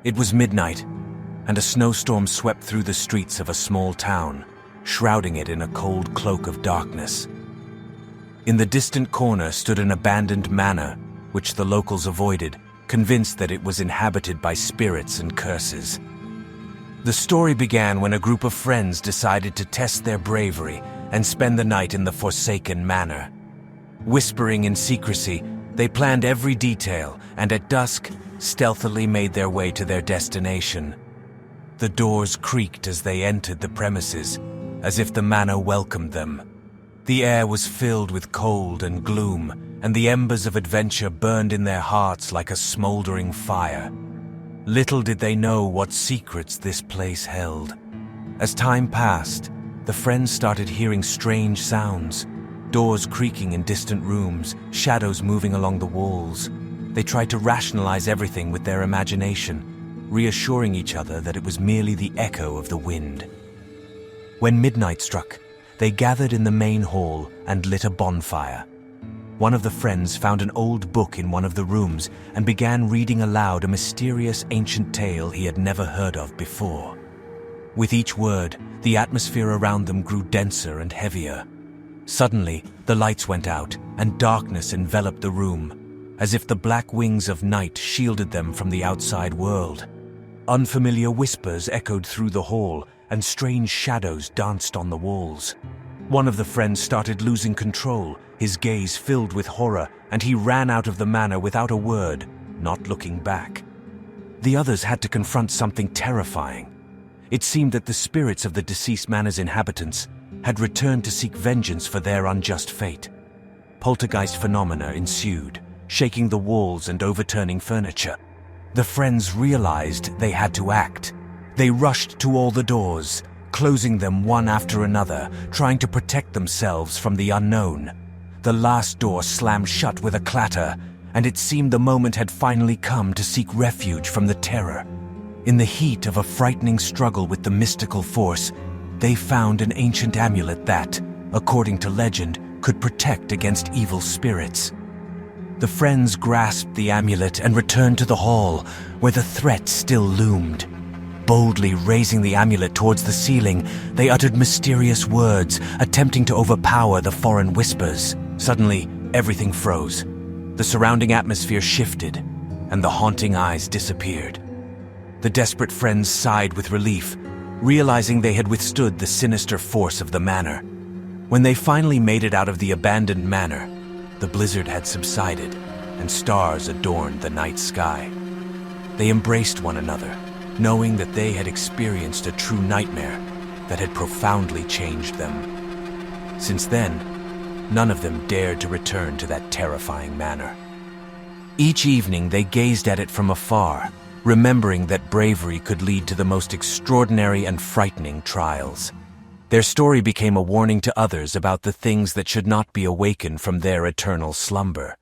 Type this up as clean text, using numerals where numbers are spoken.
It was midnight, and a snowstorm swept through the streets of a small town, shrouding it in a cold cloak of darkness. In the distant corner stood an abandoned manor, which the locals avoided, convinced that it was inhabited by spirits and curses. The story began when a group of friends decided to test their bravery and spend the night in the forsaken manor. Whispering in secrecy, they planned every detail and at dusk, stealthily made their way to their destination. The doors creaked as they entered the premises, as if the manor welcomed them. The air was filled with cold and gloom, and the embers of adventure burned in their hearts like a smoldering fire. Little did they know what secrets this place held. As time passed, the friends started hearing strange sounds, doors creaking in distant rooms, shadows moving along the walls. They tried to rationalize everything with their imagination, reassuring each other that it was merely the echo of the wind. When midnight struck, they gathered in the main hall and lit a bonfire. One of the friends found an old book in one of the rooms and began reading aloud a mysterious ancient tale he had never heard of before. With each word, the atmosphere around them grew denser and heavier. Suddenly, the lights went out and darkness enveloped the room, as if the black wings of night shielded them from the outside world. Unfamiliar whispers echoed through the hall, and strange shadows danced on the walls. One of the friends started losing control, his gaze filled with horror, and he ran out of the manor without a word, not looking back. The others had to confront something terrifying. It seemed that the spirits of the deceased manor's inhabitants had returned to seek vengeance for their unjust fate. Poltergeist phenomena ensued, shaking the walls and overturning furniture. The friends realized they had to act. They rushed to all the doors, closing them one after another, trying to protect themselves from the unknown. The last door slammed shut with a clatter, and it seemed the moment had finally come to seek refuge from the terror. In the heat of a frightening struggle with the mystical force, they found an ancient amulet that, according to legend, could protect against evil spirits. The friends grasped the amulet and returned to the hall, where the threat still loomed. Boldly raising the amulet towards the ceiling, they uttered mysterious words, attempting to overpower the foreign whispers. Suddenly, everything froze. The surrounding atmosphere shifted, and the haunting eyes disappeared. The desperate friends sighed with relief, realizing they had withstood the sinister force of the manor. When they finally made it out of the abandoned manor, the blizzard had subsided, and stars adorned the night sky. They embraced one another, knowing that they had experienced a true nightmare that had profoundly changed them. Since then, none of them dared to return to that terrifying manor. Each evening they gazed at it from afar, remembering that bravery could lead to the most extraordinary and frightening trials. Their story became a warning to others about the things that should not be awakened from their eternal slumber.